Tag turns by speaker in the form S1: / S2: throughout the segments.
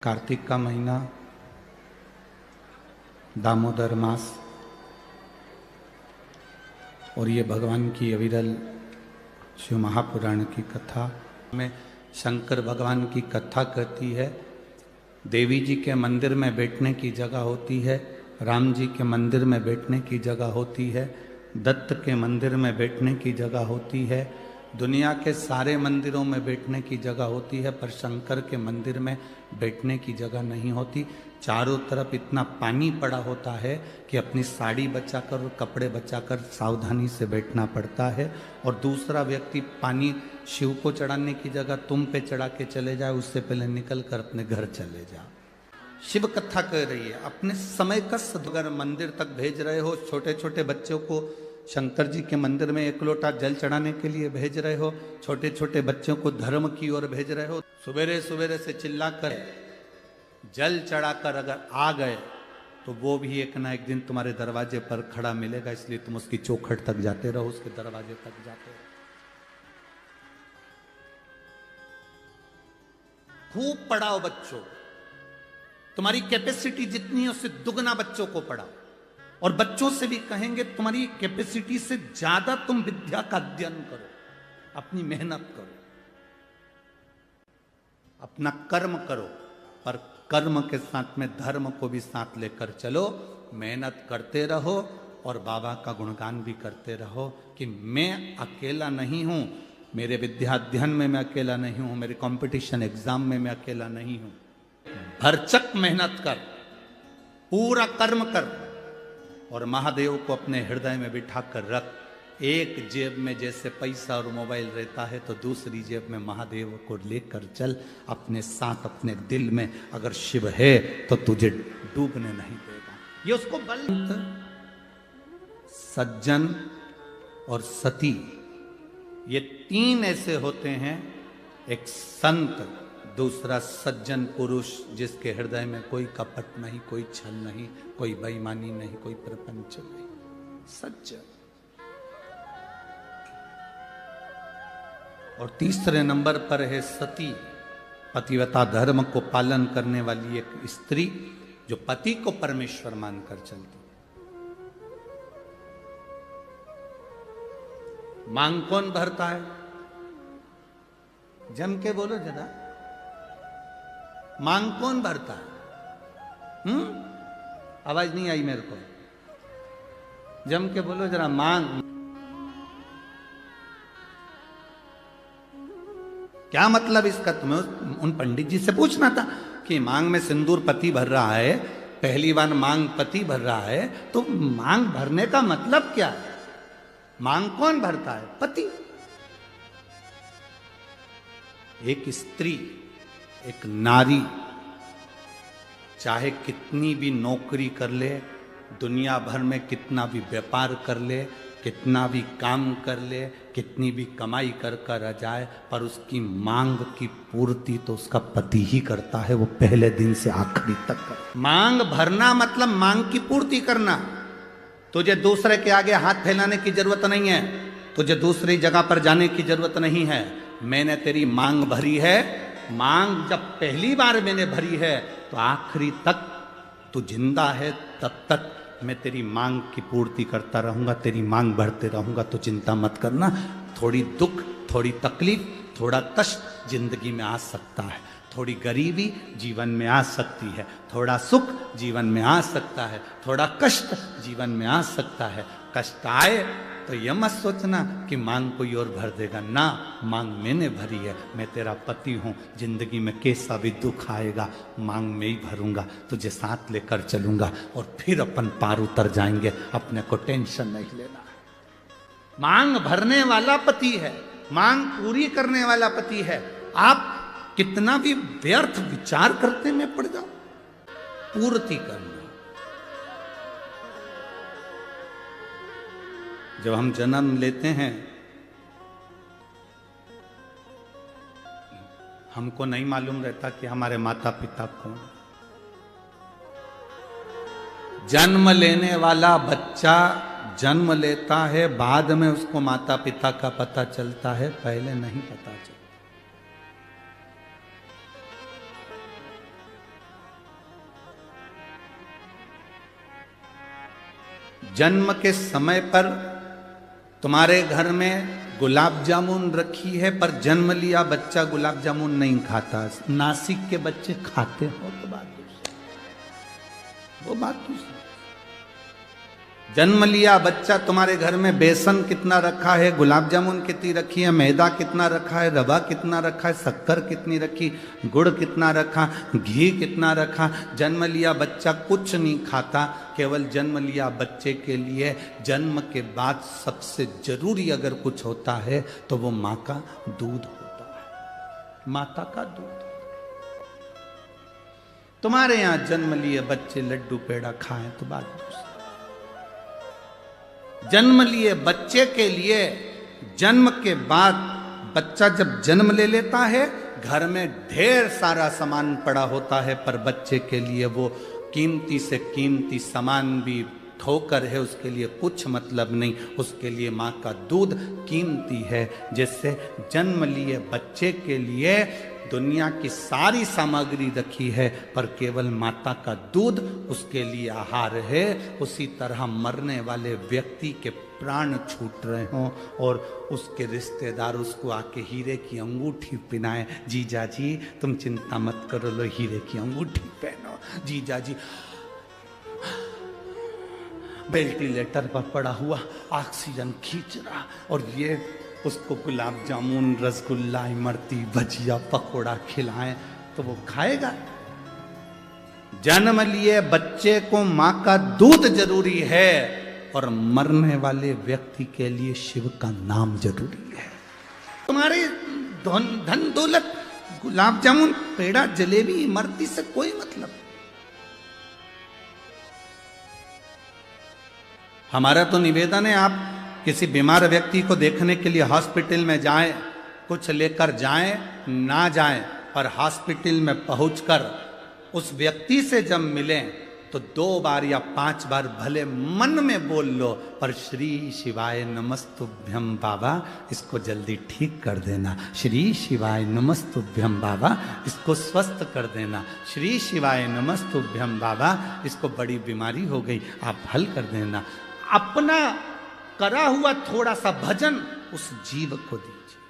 S1: कार्तिक का महीना, दामोदर मास, और ये भगवान की अविरल शिव महापुराण की कथा में शंकर भगवान की कथा कहती है। देवी जी के मंदिर में बैठने की जगह होती है, राम जी के मंदिर में बैठने की जगह होती है, दत्त के मंदिर में बैठने की जगह होती है, दुनिया के सारे मंदिरों में बैठने की जगह होती है, पर शंकर के मंदिर में बैठने की जगह नहीं होती। चारों तरफ इतना पानी पड़ा होता है कि अपनी साड़ी बचाकर और कपड़े बचाकर सावधानी से बैठना पड़ता है। और दूसरा व्यक्ति पानी शिव को चढ़ाने की जगह तुम पे चढ़ा के चले जाए, उससे पहले निकल कर अपने घर चले जाओ। शिव कथा कह रही है, अपने समय का अगर मंदिर तक भेज रहे हो, छोटे छोटे बच्चों को शंकर जी के मंदिर में एक लोटा जल चढ़ाने के लिए भेज रहे हो, छोटे छोटे बच्चों को धर्म की ओर भेज रहे हो, सवेरे सवेरे से चिल्लाकर जल चढ़ाकर अगर आ गए तो वो भी एक ना एक दिन तुम्हारे दरवाजे पर खड़ा मिलेगा। इसलिए तुम उसकी चौखट तक जाते रहो, उसके दरवाजे तक जाते रहो। खूब पढ़ाओ बच्चों, तुम्हारी कैपेसिटी जितनी है उससे दुगना बच्चों को पढ़ाओ। और बच्चों से भी कहेंगे तुम्हारी कैपेसिटी से ज्यादा तुम विद्या का अध्ययन करो, अपनी मेहनत करो, अपना कर्म करो, पर कर्म के साथ में धर्म को भी साथ लेकर चलो। मेहनत करते रहो और बाबा का गुणगान भी करते रहो कि मैं अकेला नहीं हूं, मेरे विद्या अध्ययन में मैं अकेला नहीं हूं, मेरे कंपटीशन एग्जाम में मैं अकेला नहीं हूं। भरचक मेहनत कर, पूरा कर्म कर और महादेव को अपने हृदय में बिठा कर रख। एक जेब में जैसे पैसा और मोबाइल रहता है तो दूसरी जेब में महादेव को लेकर चल। अपने साथ अपने दिल में अगर शिव है तो तुझे डूबने नहीं देगा। ये उसको बल। सज्जन और सती, ये तीन ऐसे होते हैं, एक संत, दूसरा सज्जन पुरुष जिसके हृदय में कोई कपट नहीं, कोई छल नहीं, कोई बेईमानी नहीं, कोई प्रपंच नहीं, सज्जन। और तीसरे नंबर पर है सती, पतिव्रता धर्म को पालन करने वाली एक स्त्री जो पति को परमेश्वर मानकर चलती। मांग कौन भरता है? जम के बोलो जरा, मांग कौन भरता है? आवाज नहीं आई मेरे को, जम के बोलो जरा। मांग क्या मतलब इसका? तुम्हें उन पंडित जी से पूछना था कि मांग में सिंदूर पति भर रहा है, पहली बार मांग पति भर रहा है, तो मांग भरने का मतलब क्या है? मांग कौन भरता है? पति। एक स्त्री, एक नारी चाहे कितनी भी नौकरी कर ले, दुनिया भर में कितना भी व्यापार कर ले, कितना भी काम कर ले, कितनी भी कमाई कर आ जाए, पर उसकी मांग की पूर्ति तो उसका पति ही करता है। वो पहले दिन से आखिरी तक। मांग भरना मतलब मांग की पूर्ति करना। तुझे दूसरे के आगे हाथ फैलाने की जरूरत नहीं है, तुझे दूसरी जगह पर जाने की जरूरत नहीं है। मैंने तेरी मांग भरी है, मांग जब पहली बार मैंने भरी है तो आखिरी तक तू जिंदा है, तब तक मैं तेरी मांग की पूर्ति करता रहूंगा, तेरी मांग भरते रहूंगा। तो चिंता मत करना। थोड़ी दुख, थोड़ी तकलीफ, थोड़ा कष्ट जिंदगी में आ सकता है, थोड़ी गरीबी जीवन में आ सकती है, थोड़ा सुख जीवन में आ सकता है, थोड़ा कष्ट जीवन में आ सकता है। कष्ट आए तो यह मत सोचना कि मांग कोई और भर देगा ना, मांग मैंने भरी है, मैं तेरा पति हूं। जिंदगी में कैसा भी दुख आएगा, मांग मैं ही भरूंगा, तुझे साथ लेकर चलूंगा और फिर अपन पार उतर जाएंगे। अपने को टेंशन नहीं लेना। मांग भरने वाला पति है, मांग पूरी करने वाला पति है। आप कितना भी व्यर्थ विचार करते में पड़ जाओ, पूर्ति करना। जब हम जन्म लेते हैं हमको नहीं मालूम रहता कि हमारे माता पिता कौन। जन्म लेने वाला बच्चा जन्म लेता है, बाद में उसको माता पिता का पता चलता है, पहले नहीं पता चलता। जन्म के समय पर तुम्हारे घर में गुलाब जामुन रखी है, पर जन्म लिया बच्चा गुलाब जामुन नहीं खाता। नासिक के बच्चे खाते हो तो बात दूसरी, वो बात दूसरी। जन्म लिया बच्चा, तुम्हारे घर में बेसन कितना रखा है, गुलाब जामुन कितनी रखी है, मैदा कितना रखा है, रवा कितना रखा है, शक्कर कितनी रखी, गुड़ कितना रखा, घी कितना रखा। जन्म लिया बच्चा कुछ नहीं खाता, केवल जन्म लिया बच्चे के लिए जन्म के बाद सबसे जरूरी अगर कुछ होता है तो वो माँ का दूध होता है, माता का दूध। तुम्हारे यहां जन्म लिए बच्चे लड्डू पेड़ा खाएं तो बात दूसरी। जन्म लिए बच्चे के लिए जन्म के बाद बच्चा जब जन्म ले लेता है, घर में ढेर सारा सामान पड़ा होता है, पर बच्चे के लिए वो कीमती से कीमती सामान भी ठोकर है, उसके लिए कुछ मतलब नहीं। उसके लिए माँ का दूध कीमती है। जिससे जन्म लिए बच्चे के लिए दुनिया की सारी सामग्री रखी है, पर केवल माता का दूध उसके लिए आहार है। उसी तरह मरने वाले व्यक्ति के प्राण छूट रहे हों और उसके रिश्तेदार उसको आके हीरे की अंगूठी पहनाए, जीजा जी तुम चिंता मत करो, लो हीरे की अंगूठी पहनो। जीजा जी वेंटिलेटर पर पड़ा हुआ ऑक्सीजन खींच रहा, और ये उसको गुलाब जामुन, रसगुल्ला, इमरती, भजिया, पकोड़ा खिलाएं तो वो खाएगा। जन्म लिए बच्चे को माँ का दूध जरूरी है, और मरने वाले व्यक्ति के लिए शिव का नाम जरूरी है। तुम्हारे धन दौलत, गुलाब जामुन, पेड़ा, जलेबी, इमरती से कोई मतलब। हमारा तो निवेदन है, आप किसी बीमार व्यक्ति को देखने के लिए हॉस्पिटल में जाएं, कुछ लेकर जाएं ना जाएं, पर हॉस्पिटल में पहुंचकर उस व्यक्ति से जब मिलें तो 2 बार या 5 बार भले मन में बोल लो, पर श्री शिवाय नमस्तुभ्यम बाबा, इसको जल्दी ठीक कर देना। श्री शिवाय नमस्तुभ्यम बाबा, इसको स्वस्थ कर देना। श्री शिवाय नमस्तुभ्यम बाबा, इसको बड़ी बीमारी हो गई, आप हल कर देना। अपना करा हुआ थोड़ा सा भजन उस जीव को दीजिए।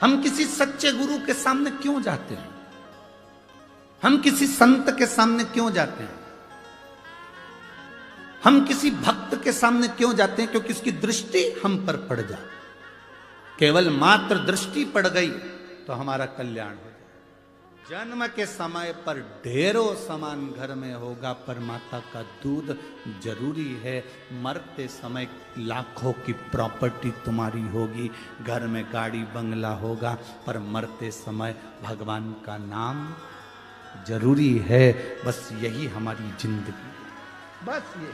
S1: हम किसी सच्चे गुरु के सामने क्यों जाते हैं? हम किसी संत के सामने क्यों जाते हैं? हम किसी भक्त के सामने क्यों जाते हैं? क्योंकि उसकी दृष्टि हम पर पड़ जाए। केवल मात्र दृष्टि पड़ गई तो हमारा कल्याण हो जाए। जन्म के समय पर ढेरों सामान घर में होगा, पर माता का दूध जरूरी है। मरते समय लाखों की प्रॉपर्टी तुम्हारी होगी, घर में गाड़ी बंगला होगा, पर मरते समय भगवान का नाम जरूरी है। बस यही हमारी जिंदगी, बस ये।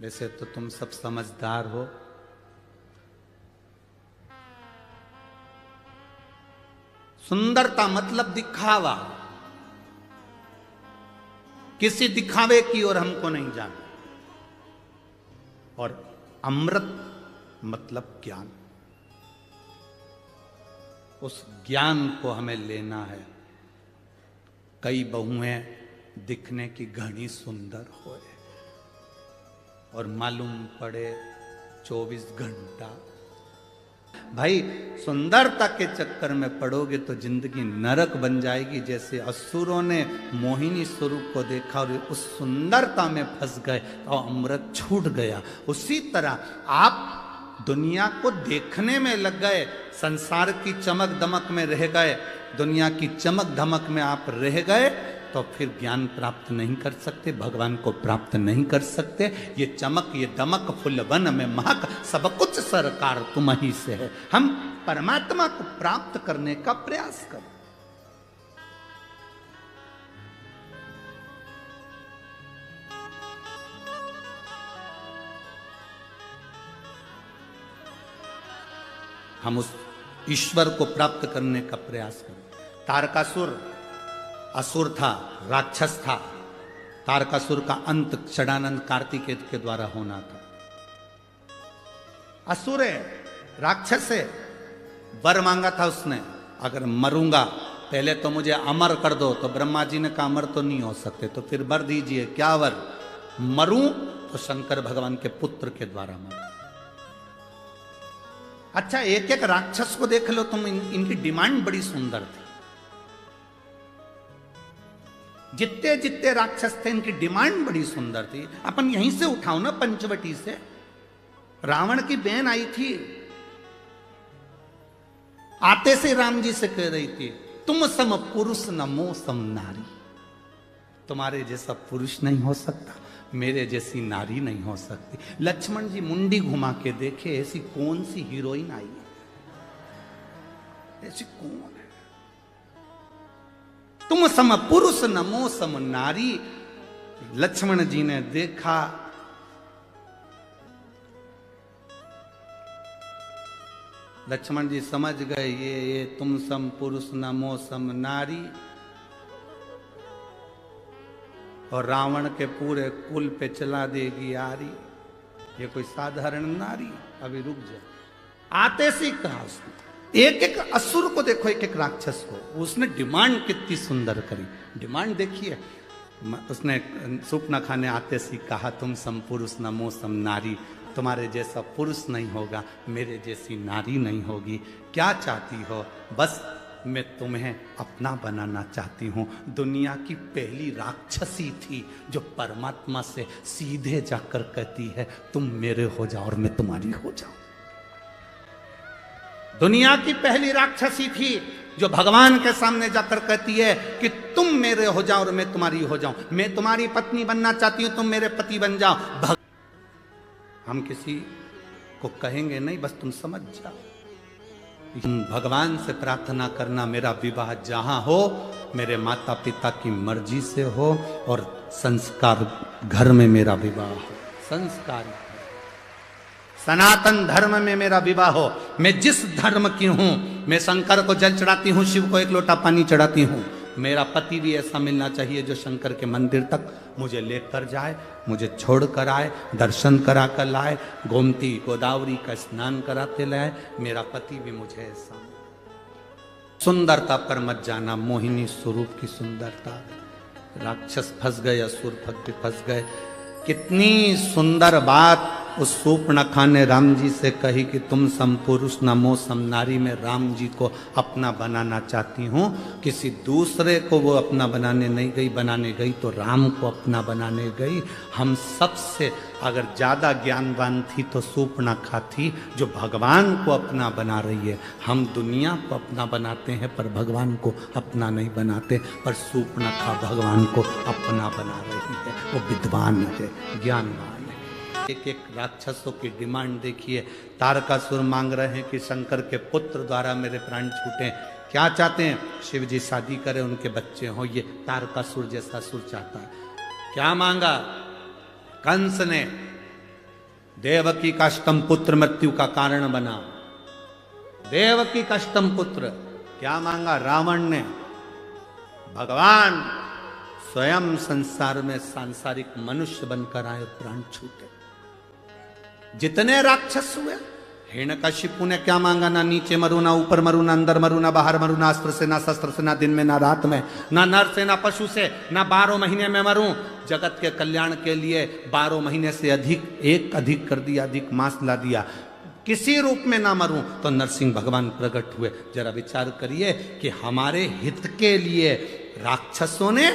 S1: वैसे तो तुम सब समझदार हो, सुंदरता मतलब दिखावा, किसी दिखावे की ओर हमको नहीं जाना। और अमृत मतलब ज्ञान, उस ज्ञान को हमें लेना है। कई बहुएं दिखने की घनी सुंदर होए और मालूम पड़े 24 घंटा। भाई सुंदरता के चक्कर में पड़ोगे तो जिंदगी नरक बन जाएगी। जैसे असुरों ने मोहिनी स्वरूप को देखा और उस सुंदरता में फंस गए तो अमृत छूट गया। उसी तरह आप दुनिया को देखने में लग गए, संसार की चमक दमक में रह गए, दुनिया की चमक धमक में आप रह गए, तो फिर ज्ञान प्राप्त नहीं कर सकते, भगवान को प्राप्त नहीं कर सकते। ये चमक ये दमक फुलवन में महक, सब कुछ सरकार तुम ही से है। हम परमात्मा को प्राप्त करने का प्रयास करें। हम उस ईश्वर को प्राप्त करने का प्रयास करें। तारकासुर असुर था, राक्षस था। तारकासुर का अंत षडानंद कार्तिकेय के द्वारा होना था। असुर है, राक्षस है, वर मांगा था उसने, अगर मरूंगा पहले तो मुझे अमर कर दो। तो ब्रह्मा जी ने कहा अमर तो नहीं हो सकते, तो फिर वर दीजिए। क्या वर? मरूं तो शंकर भगवान के पुत्र के द्वारा मरूं। अच्छा, एक एक राक्षस को देख लो तुम, इनकी डिमांड बड़ी सुंदर थी। जितने जितने राक्षस थे इनकी डिमांड बड़ी सुंदर थी। अपन यहीं से उठाओ ना, पंचवटी से। रावण की बहन आई थी, आते से राम जी से कह रही थी, तुम सम पुरुष न मो सम नारी। तुम्हारे जैसा पुरुष नहीं हो सकता, मेरे जैसी नारी नहीं हो सकती। लक्ष्मण जी मुंडी घुमा के देखे, ऐसी कौन सी हीरोइन आई है, ऐसी कौन है? तुम सम पुरुष न मो सम नारी। लक्ष्मण जी ने देखा, लक्ष्मण जी समझ गए ये तुम सम पुरुष न मो सम नारी, और रावण के पूरे कुल पे चला देगी आरी। ये कोई साधारण नारी? अभी रुक जा। आते से कहा उसने, एक एक असुर को देखो, एक एक राक्षस को, उसने डिमांड कितनी सुंदर करी। डिमांड देखिए, उसने सूपनखा ने आते से कहा, तुम सम पुरुष न मो सम नारी। तुम्हारे जैसा पुरुष नहीं होगा, मेरे जैसी नारी नहीं होगी। क्या चाहती हो? बस मैं तुम्हें अपना बनाना चाहती हूं। दुनिया की पहली राक्षसी थी जो परमात्मा से सीधे जाकर कहती है, तुम मेरे हो जाओ और मैं तुम्हारी हो जाऊं। दुनिया की पहली राक्षसी थी जो भगवान के सामने जाकर कहती है कि तुम मेरे हो जाओ और मैं तुम्हारी हो जाऊं। मैं तुम्हारी पत्नी बनना चाहती हूं, तुम मेरे पति बन जाओ। हम किसी को कहेंगे नहीं, बस तुम समझ जाओ। भगवान से प्रार्थना करना, मेरा विवाह जहां हो मेरे माता पिता की मर्जी से हो और संस्कार घर में मेरा विवाह हो। संस्कार सनातन धर्म में मेरा विवाह हो। मैं जिस धर्म की हूं, मैं शंकर को जल चढ़ाती हूं, शिव को एक लोटा पानी चढ़ाती हूं। मेरा पति भी ऐसा मिलना चाहिए जो शंकर के मंदिर तक मुझे लेकर जाए, मुझे छोड़ कर आए, दर्शन करा कर लाए, गोमती गोदावरी का स्नान कराते लाए। मेरा पति भी मुझे ऐसा। सुंदरता पर मत जाना, मोहिनी स्वरूप की सुंदरता। राक्षस फंस गए, असुर फंस गए। कितनी सुंदर बात उस सूर्पणखा ने राम जी से कही कि तुम सम पुरुष न मो सम नारी। में राम जी को अपना बनाना चाहती हूँ, किसी दूसरे को वो अपना बनाने नहीं गई। बनाने गई तो राम को अपना बनाने गई। हम सबसे अगर ज़्यादा ज्ञानवान थी तो सूर्पणखा थी, जो भगवान को अपना बना रही है। हम दुनिया को अपना बनाते हैं पर भगवान को अपना नहीं बनाते, पर सूर्पणखा भगवान को अपना बना रही है। वो विद्वान है, ज्ञानवान है। एक एक राक्षसों की डिमांड देखिए। तारकासुर मांग रहे हैं कि शंकर के पुत्र द्वारा मेरे प्राण छूटे। क्या चाहते हैं? शिव जी शादी करें, उनके बच्चे हों। ये तारकासुर जैसा सुर चाहता है। क्या मांगा कंस ने? देवकी का अष्टम पुत्र मृत्यु का कारण बना। देवकी का अष्टम पुत्र। क्या मांगा रावण ने? भगवान स्वयं संसार में सांसारिक मनुष्य बनकर आए, प्राण छूटे। जितने राक्षस हुए, हिरण्यकशिपु ने क्या मांगा? ना नीचे मरू, ना ऊपर मरू, ना अंदर मरू, ना बाहर मरू, ना अस्त्र से, ना शस्त्र से, ना दिन में, ना रात में, ना नर से, ना पशु से, ना 12 महीने में मरूं। जगत के कल्याण के लिए 12 महीने से अधिक कर दिया, अधिक मास ला दिया। किसी रूप में ना मरूं तो नरसिंह भगवान प्रकट हुए। जरा विचार करिए कि हमारे हित के लिए राक्षसों ने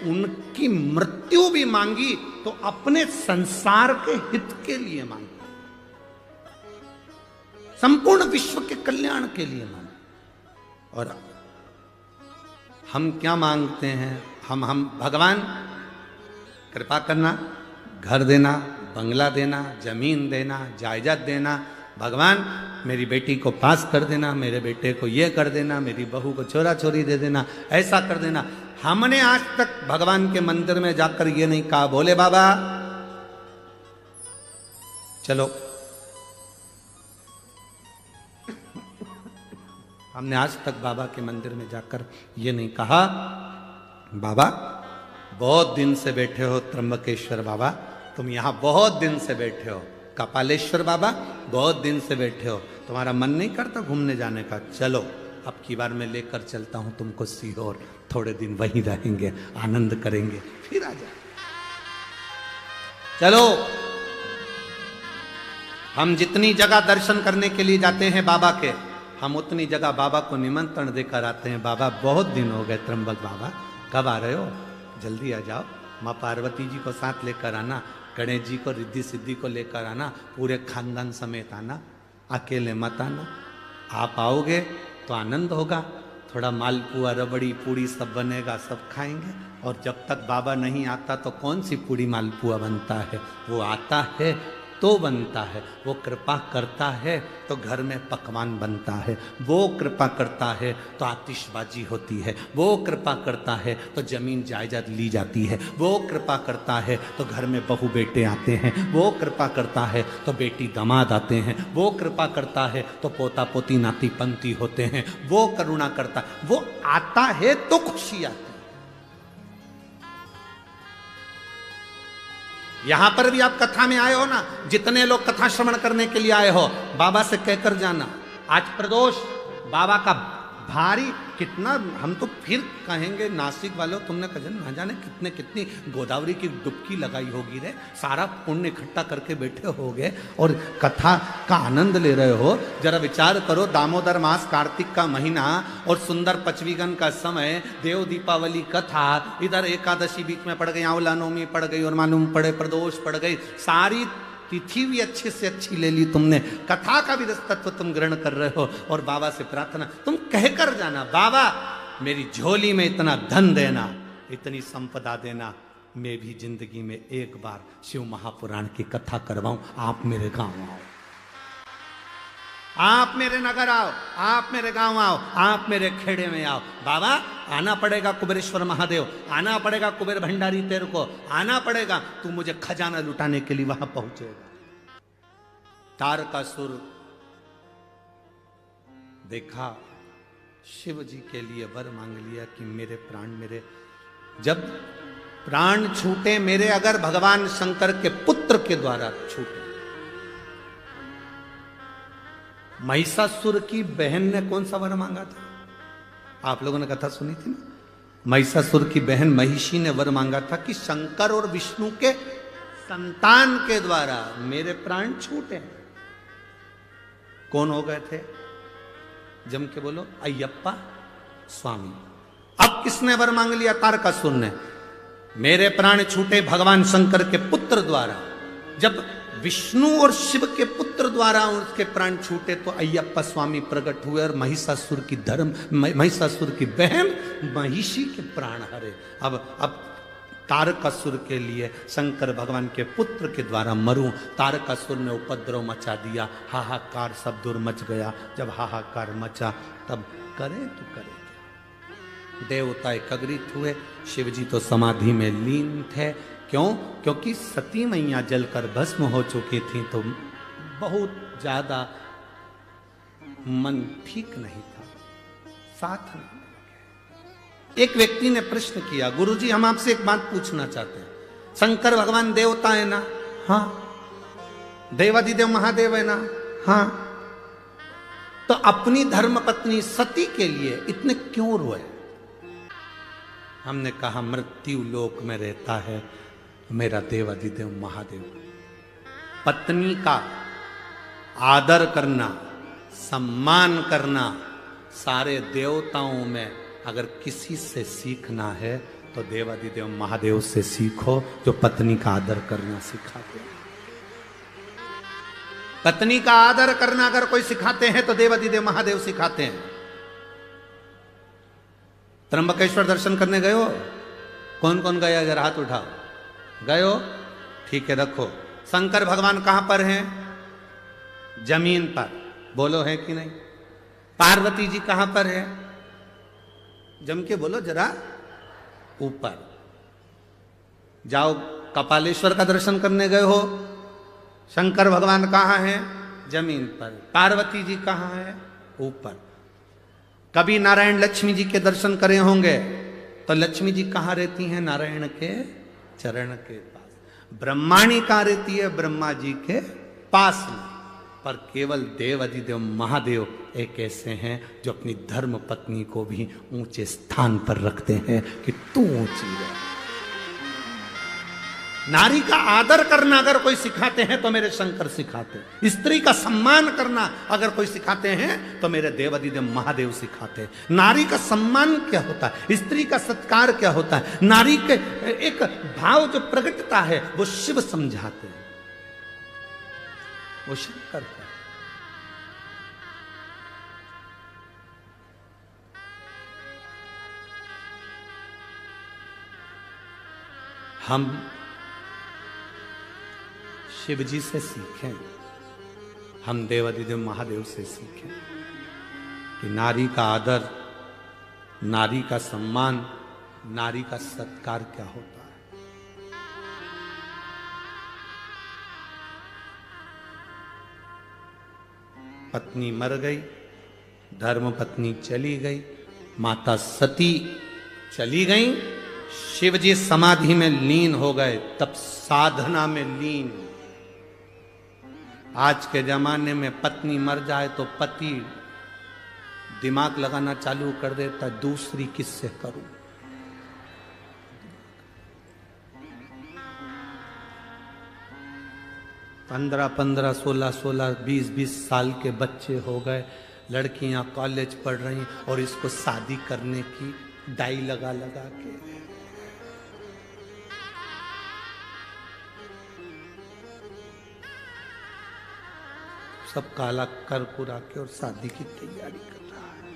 S1: उनकी मृत्यु भी मांगी तो अपने संसार के हित के लिए मांगी, संपूर्ण विश्व के कल्याण के लिए मांगी। और हम क्या मांगते हैं? हम भगवान कृपा करना, घर देना, बंगला देना, जमीन देना, जायदाद देना। भगवान मेरी बेटी को पास कर देना, मेरे बेटे को ये कर देना, मेरी बहू को छोरा छोरी दे देना, ऐसा कर देना। हमने आज तक भगवान के मंदिर में जाकर ये नहीं कहा, भोले बाबा चलो। हमने आज तक बाबा के मंदिर में जाकर ये नहीं कहा, बाबा बहुत दिन से बैठे हो, त्र्यंबकेश्वर बाबा तुम यहाँ बहुत दिन से बैठे हो, कपालेश्वर बाबा बहुत दिन से बैठे हो, तुम्हारा मन नहीं करता घूमने जाने का? चलो अब की बार मैं लेकर चलता हूं तुमको सीहोर, थोड़े दिन वहीं रहेंगे, आनंद करेंगे, फिर आ जाए। चलो, हम जितनी जगह दर्शन करने के लिए जाते हैं बाबा के, हम उतनी जगह बाबा को निमंत्रण देकर आते हैं। बाबा बहुत दिन हो गए, त्र्यंबक बाबा कब आ रहे हो, जल्दी आ जाओ। माँ पार्वती जी को साथ लेकर आना, गणेश जी को, रिद्धि सिद्धि को लेकर आना, पूरे खानदान समेत आना, अकेले मत आना। आप आओगे तो आनंद होगा, थोड़ा मालपुआ, रबड़ी, पूड़ी सब बनेगा, सब खाएंगे। और जब तक बाबा नहीं आता तो कौन सी पूड़ी मालपुआ बनता है, वो आता है तो बनता है, वो कृपा करता है तो घर में पकवान बनता है, वो कृपा करता है तो आतिशबाजी होती है, वो कृपा करता है तो जमीन जायदाद ली जाती है, वो कृपा करता है तो घर में बहू बेटे आते हैं, वो कृपा करता है तो बेटी दामाद आते हैं, वो कृपा करता है तो पोता पोती नाती पंती होते हैं, वो करुणा करता, वो आता है तो खुशी आती है। यहां पर भी आप कथा में आए हो ना, जितने लोग कथा श्रवण करने के लिए आए हो, बाबा से कहकर जाना आज प्रदोष बाबा का भारी कितना, हम तो फिर कहेंगे नासिक वालों, तुमने कजन ना जाने कितने कितनी गोदावरी की डुबकी लगाई होगी रे, सारा पुण्य इकट्ठा करके बैठे होगे और कथा का आनंद ले रहे हो। जरा विचार करो, दामोदर मास, कार्तिक का महीना और सुंदर पचवीगन का समय, देव दीपावली कथा, इधर एकादशी बीच में पड़ गई, आंवला नवमी पड़ गई और मालूम पड़े प्रदोष पड़ गई, सारी तिथि भी अच्छे से अच्छी ले ली तुमने, कथा का भी तत्व तुम ग्रहण कर रहे हो। और बाबा से प्रार्थना तुम कहकर जाना, बाबा मेरी झोली में इतना धन देना, इतनी संपदा देना, मैं भी जिंदगी में एक बार शिव महापुराण की कथा करवाऊं, आप मेरे गांव आओ, आप मेरे नगर आओ, आप मेरे गांव आओ, आप मेरे खेड़े में आओ। बाबा आना पड़ेगा कुबेरेश्वर महादेव, आना पड़ेगा कुबेर भंडारी, तेरे को आना पड़ेगा, तू मुझे खजाना लुटाने के लिए वहां पहुंचेगा। तारकासुर देखा, शिव जी के लिए वर मांग लिया कि मेरे प्राण, मेरे जब प्राण छूटे मेरे, अगर भगवान शंकर के पुत्र के द्वारा छूटे। महिषासुर की बहन ने कौन सा वर मांगा था, आप लोगों ने कथा सुनी थी ना, महिषासुर की बहन महिषी ने वर मांगा था कि शंकर और विष्णु के संतान के द्वारा मेरे प्राण छूटे। कौन हो गए थे, जम के बोलो, अय्यप्पा स्वामी। अब किसने वर मांग लिया, तारकासुर ने, मेरे प्राण छूटे भगवान शंकर के पुत्र द्वारा। जब विष्णु और शिव के पुत्र द्वारा उसके प्राण छूटे तो अय्यप्पा स्वामी प्रकट हुए और महिषासुर की महिषासुर की बहन महिषी के प्राण हरे। अब तारकासुर के लिए शंकर भगवान के पुत्र के द्वारा मरूं, तारकासुर ने उपद्रव मचा दिया, हाहाकार सब दूर मच गया। जब हाहाकार मचा तब करे तो करे क्या, देवता एकत्रित हुए, शिव जी तो समाधि में लीन थे। क्यों? क्योंकि सती मैया जलकर भस्म हो चुकी थी, तो बहुत ज्यादा मन ठीक नहीं था, साथ नहीं। एक व्यक्ति ने प्रश्न किया, गुरुजी हम आपसे एक बात पूछना चाहते हैं, शंकर भगवान देवता है ना? हाँ। देवादिदेव महादेव है ना? हाँ। तो अपनी धर्म पत्नी सती के लिए इतने क्यों रोए? हमने कहा मृत्यु लोक में रहता है मेरा देवादिदेव महादेव। पत्नी का आदर करना, सम्मान करना, सारे देवताओं में अगर किसी से सीखना है तो देवादिदेव महादेव से सीखो, जो पत्नी का आदर करना सिखाते हैं। पत्नी का आदर करना अगर कोई सिखाते हैं तो देवादिदेव महादेव सिखाते हैं। त्र्यंबकेश्वर दर्शन करने गए हो? कौन कौन गया, जरा हाथ उठाओ। गए हो? ठीक है, रखो। शंकर भगवान कहां पर हैं? जमीन पर, बोलो है कि नहीं? पार्वती जी कहां पर है? जम के बोलो जरा, ऊपर। जाओ, कपालेश्वर का दर्शन करने गए हो, शंकर भगवान कहां हैं? जमीन पर। पार्वती जी कहां है? ऊपर। कभी नारायण लक्ष्मी जी के दर्शन करे होंगे तो लक्ष्मी जी कहां रहती हैं? नारायण के चरण के पास। ब्रह्माणी कहां रहती है? ब्रह्मा जी के पास में। पर केवल देव अधिदेव महादेव एक ऐसे हैं जो अपनी धर्म पत्नी को भी ऊंचे स्थान पर रखते हैं कि तू ऊंची है। नारी का आदर करना अगर कोई सिखाते हैं तो मेरे शंकर सिखाते हैं। स्त्री का सम्मान करना अगर कोई सिखाते हैं तो मेरे देव अधिदेव महादेव सिखाते हैं। नारी का सम्मान क्या होता है, स्त्री का सत्कार क्या होता है, नारी के एक भाव जो प्रकटता है वो शिव समझाते हैं, वो शंकर का। हम शिव जी से सीखें, हम देव अधिदेव महादेव से सीखें कि नारी का आदर, नारी का सम्मान, नारी का सत्कार क्या होता है। पत्नी मर गई, धर्म पत्नी चली गई, माता सती चली गई, शिव जी समाधि में लीन हो गए, तब साधना में लीन। आज के जमाने में पत्नी मर जाए तो पति दिमाग लगाना चालू कर देता, दूसरी किससे करूं। पंद्रह 16 20 साल के बच्चे हो गए, लड़कियां कॉलेज पढ़ रही और इसको शादी करने की डाई लगा लगा के। सब काला कर कुरा के और शादी की तैयारी कर रहा है।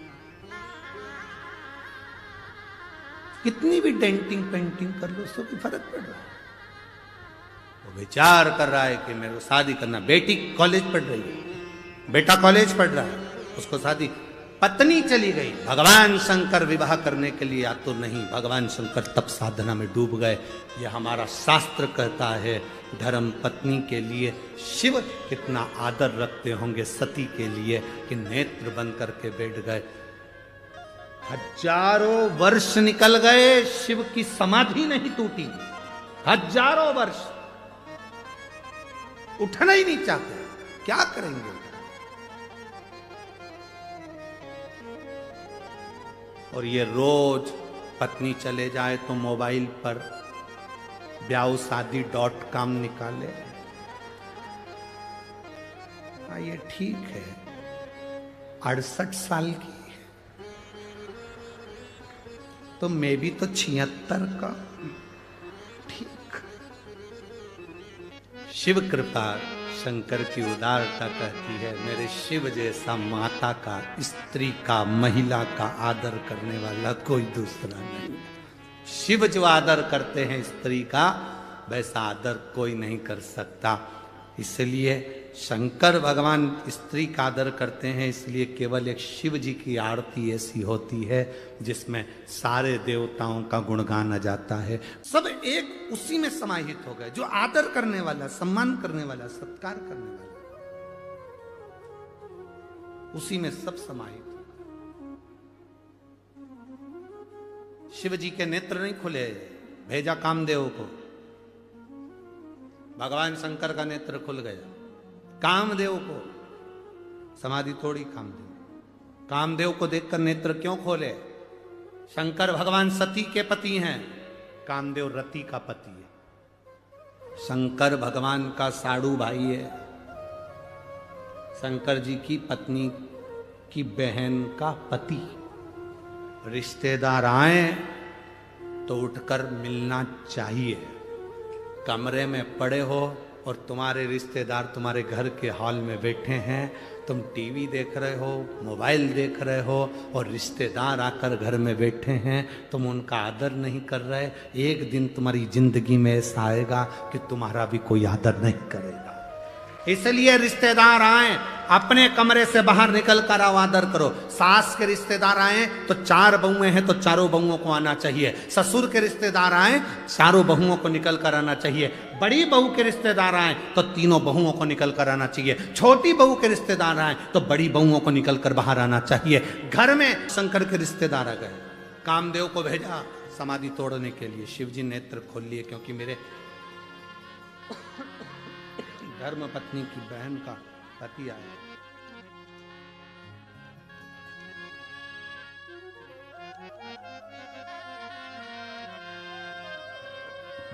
S1: कितनी भी डेंटिंग पेंटिंग कर लो, उससे कोई फर्क पड़ रहा है। वो विचार कर रहा है कि मेरे को शादी करना। बेटी कॉलेज पढ़ रही है, बेटा कॉलेज पढ़ रहा है, उसको शादी। पत्नी चली गई, भगवान शंकर विवाह करने के लिए आतुर नहीं, भगवान शंकर तप साधना में डूब गए। यह हमारा शास्त्र कहता है। धर्म पत्नी के लिए शिव कितना आदर रखते होंगे सती के लिए कि नेत्र बंद करके बैठ गए। हजारों वर्ष निकल गए, शिव की समाधि नहीं टूटी। हजारों वर्ष उठना ही नहीं चाहते, क्या करेंगे। और ये रोज पत्नी चले जाए तो मोबाइल पर ब्याहशादी.com निकाले। ये ठीक है, 68 साल की तो मैं भी तो 76 का। ठीक। शिव कृपा शंकर की उदारता कहती है, मेरे शिव जैसा माता का, स्त्री का, महिला का आदर करने वाला कोई दूसरा नहीं। शिव जो आदर करते हैं स्त्री का, वैसा आदर कोई नहीं कर सकता। इसलिए शंकर भगवान स्त्री का आदर करते हैं, इसलिए केवल एक शिव जी की आरती ऐसी होती है जिसमें सारे देवताओं का गुणगान आ जाता है। सब एक उसी में समाहित हो गए, जो आदर करने वाला, सम्मान करने वाला, सत्कार करने वाला, उसी में सब समाहित। शिव जी के नेत्र नहीं खुले, भेजा कामदेव को। भगवान शंकर का नेत्र खुल गया, कामदेव को। समाधि थोड़ी कामदेव, कामदेव को देखकर नेत्र क्यों खोले। शंकर भगवान सती के पति हैं, कामदेव रति का पति है। शंकर भगवान का साड़ू भाई है, शंकर जी की पत्नी की बहन का पति। रिश्तेदार आए तो उठकर मिलना चाहिए। कमरे में पड़े हो और तुम्हारे रिश्तेदार तुम्हारे घर के हॉल में बैठे हैं, तुम टीवी देख रहे हो, मोबाइल देख रहे हो और रिश्तेदार आकर घर में बैठे हैं, तुम उनका आदर नहीं कर रहे। एक दिन तुम्हारी जिंदगी में ऐसा आएगा कि तुम्हारा भी कोई आदर नहीं करेगा। इसलिए रिश्तेदार आए, अपने कमरे से बाहर निकल कर आओ, आदर करो। सास के रिश्तेदार आए तो 4 बहुएं हैं तो चारों बहुओं को आना चाहिए। ससुर के रिश्तेदार आए, चारों बहुओं को निकल कर आना चाहिए। बड़ी बहू के रिश्तेदार आए तो तीनों बहुओं को निकल कर आना चाहिए। छोटी बहू के रिश्तेदार आए तो बड़ी बहुओं को निकल कर बाहर आना चाहिए। घर में शंकर के रिश्तेदार आ गए, कामदेव को भेजा समाधि तोड़ने के लिए। शिव जी नेत्र खोल लिए, क्योंकि मेरे धर्म पत्नी की बहन का पति आए।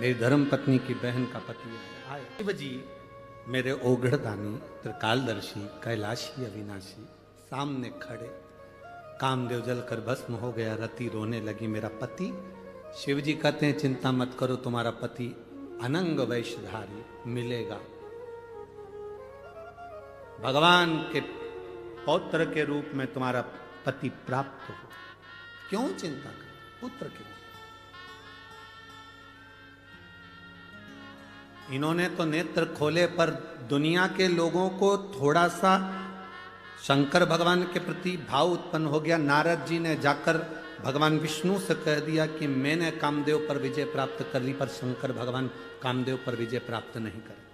S1: मेरी धर्म पत्नी की बहन का पति आए। शिव जी मेरे ओघड़दानी, त्रिकालदर्शी, कैलाशी, अविनाशी सामने खड़े। कामदेव जलकर भस्म हो गया, रति रोने लगी, मेरा पति। शिव जी कहते हैं चिंता मत करो, तुम्हारा पति अनंग वैश्यधारी मिलेगा, भगवान के पौत्र के रूप में तुम्हारा पति प्राप्त हो। क्यों चिंता करो, पुत्र के। इन्होंने तो नेत्र खोले, पर दुनिया के लोगों को थोड़ा सा शंकर भगवान के प्रति भाव उत्पन्न हो गया। नारद जी ने जाकर भगवान विष्णु से कह दिया कि मैंने कामदेव पर विजय प्राप्त कर ली, पर शंकर भगवान कामदेव पर विजय प्राप्त नहीं करे।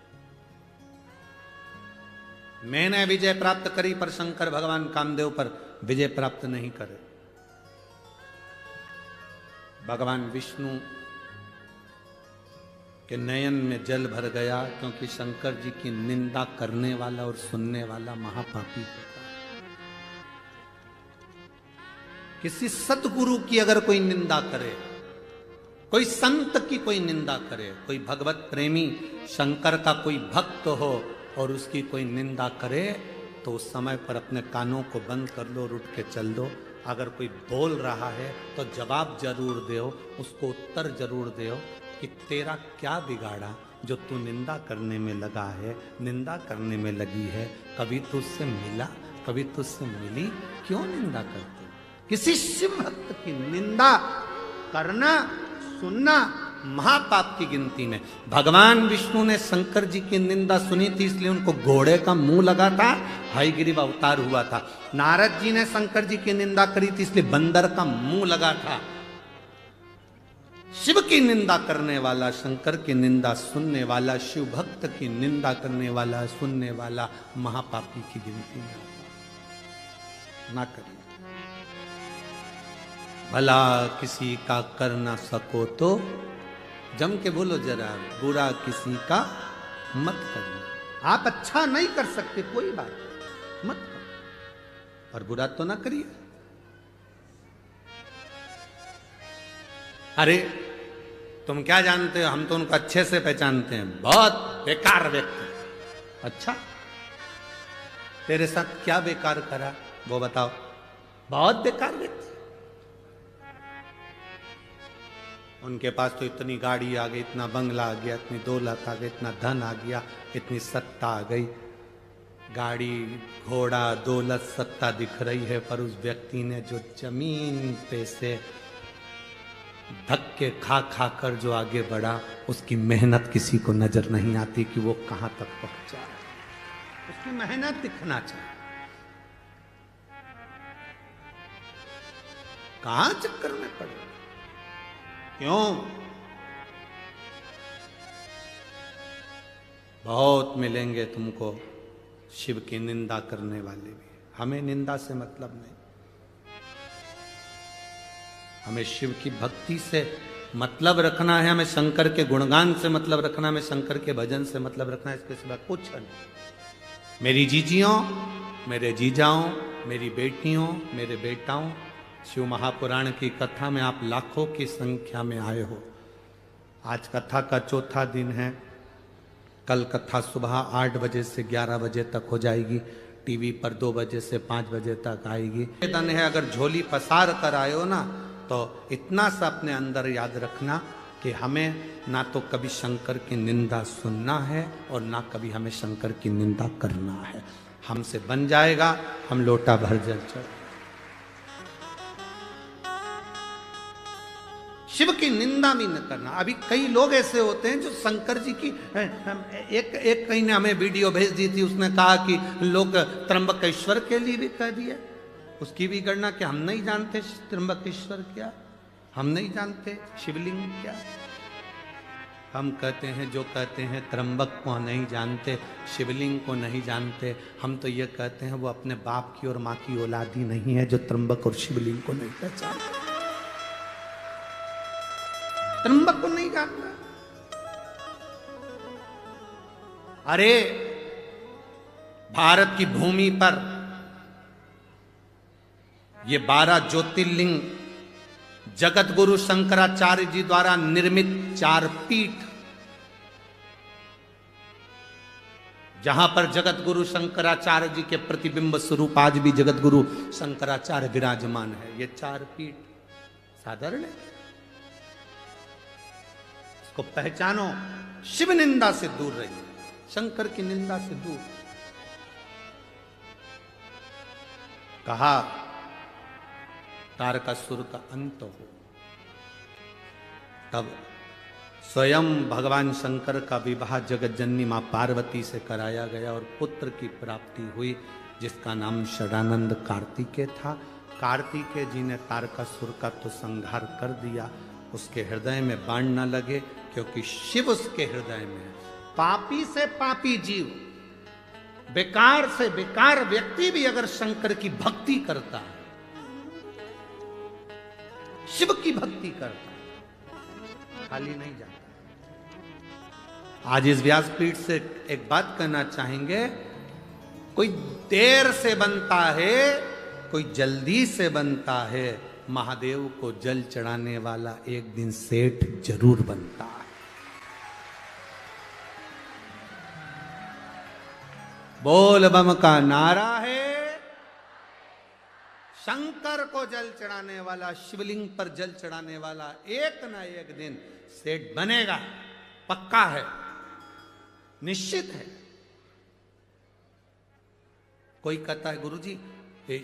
S1: मैंने विजय प्राप्त करी, पर शंकर भगवान कामदेव पर विजय प्राप्त नहीं करे। भगवान विष्णु के नयन में जल भर गया, क्योंकि शंकर जी की निंदा करने वाला और सुनने वाला महापापी होता है। किसी सतगुरु की अगर कोई निंदा करे, कोई संत की कोई निंदा करे, कोई भगवत प्रेमी शंकर का कोई भक्त हो और उसकी कोई निंदा करे, तो उस समय पर अपने कानों को बंद कर लो और उठ के चल दो। अगर कोई बोल रहा है तो जवाब जरूर दो, उसको उत्तर जरूर दो कि तेरा क्या बिगाड़ा जो तू निंदा करने में लगा है, निंदा करने में लगी है। कभी तुझसे मिला, कभी तुझसे मिली, क्यों निंदा करते? किसी शिव भक्त की निंदा करना, सुनना महापाप की गिनती में। भगवान विष्णु ने शंकर जी की निंदा सुनी थी, इसलिए उनको घोड़े का मुंह लगा था, हयग्रीव अवतार हुआ था। नारद जी ने शंकर जी की निंदा करी थी, इसलिए बंदर का मुंह लगा था। शिव की निंदा करने वाला, शंकर की निंदा सुनने वाला, शिव भक्त की निंदा करने वाला, सुनने वाला महापापी की गिनती में ना करिए। भला किसी का कर ना सको तो जम के बोलो जरा, बुरा किसी का मत करिए। आप अच्छा नहीं कर सकते, कोई बात मत करो, और बुरा तो ना करिए। अरे तुम क्या जानते हो, हम तो उनको अच्छे से पहचानते हैं, बहुत बेकार व्यक्ति। अच्छा, तेरे साथ क्या बेकार करा वो बताओ। बहुत बेकार व्यक्ति। उनके पास तो इतनी गाड़ी आ गई, इतना बंगला आ गया, इतनी दौलत आ गई, इतना धन आ गया, इतनी सत्ता आ गई। गाड़ी, घोड़ा, दौलत, सत्ता दिख रही है, पर उस व्यक्ति ने जो जमीन पे से धक्के खा खा कर जो आगे बढ़ा, उसकी मेहनत किसी को नजर नहीं आती कि वो कहां तक पहुंचा है। उसकी मेहनत दिखना चाहिए। कहां चक्कर में पड़े? क्यों? बहुत मिलेंगे तुमको शिव की निंदा करने वाले भी। हमें निंदा से मतलब नहीं, हमें शिव की भक्ति से मतलब रखना है, हमें शंकर के गुणगान से मतलब रखना, हमें शंकर के भजन से मतलब रखना है, इसके सिवा कुछ नहीं। मेरी जीजियों, मेरे जीजाओं, मेरी बेटियों, मेरे बेटाओं, शिव महापुराण की कथा में आप लाखों की संख्या में आए हो। आज कथा का चौथा दिन है। कल कथा सुबह 8 बजे से 11 बजे तक हो जाएगी, टीवी पर 2 बजे से 5 बजे तक आएगी। निवेदन है, अगर झोली पसार कर आए हो ना, तो इतना सा अपने अंदर याद रखना कि हमें ना तो कभी शंकर की निंदा सुनना है और ना कभी हमें शंकर की निंदा करना है। हमसे बन जाएगा, हम लोटा भर जल चढ़े। शिव की निंदा भी न करना। अभी कई लोग ऐसे होते हैं जो शंकर जी की एक कहीं ने हमें वीडियो भेज दी थी, उसने कहा कि लोग त्र्यंबकेश्वर के लिए भी कह दिए। उसकी भी गणना कि हम नहीं जानते त्र्यंबकेश्वर क्या, हम नहीं जानते शिवलिंग क्या। हम कहते हैं, जो कहते हैं त्र्यंबक को नहीं जानते, शिवलिंग को नहीं जानते, हम तो ये कहते हैं वो अपने बाप की और माँ की औलाद ही नहीं है जो त्र्यंबक और शिवलिंग को नहीं पहचानते। त्र्यंबक को नहीं जानता। अरे भारत की भूमि पर ये 12 ज्योतिर्लिंग जगत गुरु शंकराचार्य जी द्वारा निर्मित 4 पीठ, जहां पर जगत गुरु शंकराचार्य जी के प्रतिबिंब स्वरूप आज भी जगत गुरु शंकराचार्य विराजमान है। ये 4 पीठ साधारण है, इसको पहचानो। शिव निंदा से दूर रहिए, शंकर की निंदा से दूर। कहा तारकासुर का अंत हो, तब स्वयं भगवान शंकर का विवाह जगत जननी मां पार्वती से कराया गया और पुत्र की प्राप्ति हुई, जिसका नाम षडानंद कार्तिकेय था। कार्तिकेय जी ने तारकासुर का तो संहार कर दिया, उसके हृदय में बाण न लगे, क्योंकि शिव उसके हृदय में है। पापी से पापी जीव, बेकार से बेकार व्यक्ति भी अगर शंकर की भक्ति करता है, शिव की भक्ति करता है, खाली नहीं जाता। आज इस व्यासपीठ से एक बात कहना चाहेंगे, कोई देर से बनता है, कोई जल्दी से बनता है, महादेव को जल चढ़ाने वाला एक दिन सेठ जरूर बनता है। बोल बम का नारा है, शंकर को जल चढ़ाने वाला, शिवलिंग पर जल चढ़ाने वाला एक ना एक दिन सेठ बनेगा, पक्का है, निश्चित है। कोई कहता है गुरुजी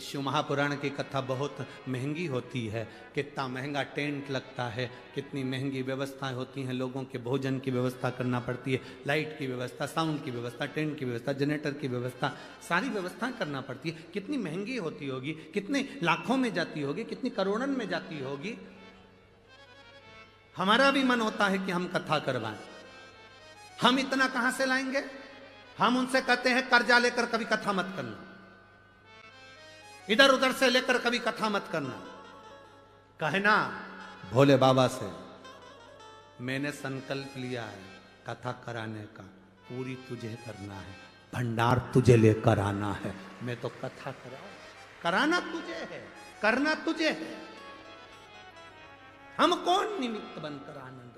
S1: शिव महापुराण की कथा बहुत महंगी होती है, कितना महंगा टेंट लगता है, कितनी महंगी व्यवस्थाएं होती हैं, लोगों के भोजन की व्यवस्था करना पड़ती है, लाइट की व्यवस्था, साउंड की व्यवस्था, टेंट की व्यवस्था, जनरेटर की व्यवस्था, सारी व्यवस्थाएं करना पड़ती है, कितनी महंगी होती होगी, कितने लाखों में जाती होगी, कितनी करोड़ों में जाती होगी। हमारा भी मन होता है कि हम कथा करवाएं, हम इतना कहां से लाएंगे? हम उनसे कहते हैं कर्जा लेकर कभी कथा मत करना, इधर उधर से लेकर कभी कथा मत करना। कहना भोले बाबा से, मैंने संकल्प लिया है कथा कराने का, पूरी तुझे करना है, भंडार तुझे लेकर आना है, मैं तो कथा कराना तुझे है, करना तुझे है, हम कौन निमित्त बनकर आनंद ले।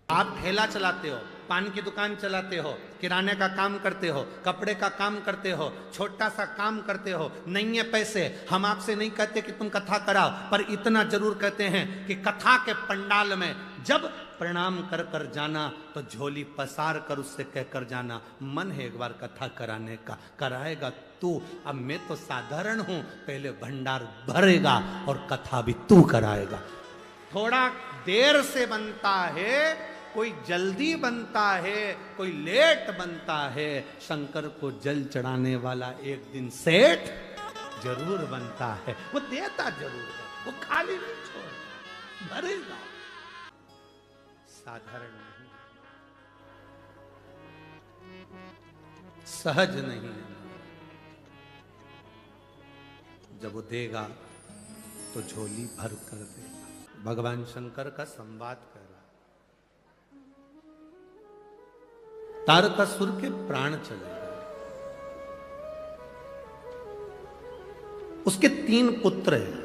S1: आप ठेला चलाते हो, पान की दुकान चलाते हो, किराने का काम करते हो, कपड़े का काम करते हो, छोटा सा काम करते हो, नहीं है पैसे, हम आपसे नहीं कहते कि तुम कथा कराओ, पर इतना जरूर कहते हैं कि कथा के पंडाल में जब प्रणाम कर कर जाना तो झोली पसार कर उससे कहकर जाना, मन है एक बार कथा कराने का, कराएगा तू। अब मैं तो साधारण हूं, पहले भंडार भरेगा और कथा भी तू कराएगा। थोड़ा देर से बनता है, कोई जल्दी बनता है, कोई लेट बनता है, शंकर को जल चढ़ाने वाला एक दिन सेठ जरूर बनता है। वो देता जरूर है, वो खाली नहीं छोड़, भरेगा, साधारण नहीं, सहज नहीं है। जब वो देगा तो झोली भर कर देगा। भगवान शंकर का संवाद कर रहा, तारकासुर के प्राण चले गए। उसके 3 पुत्र हैं,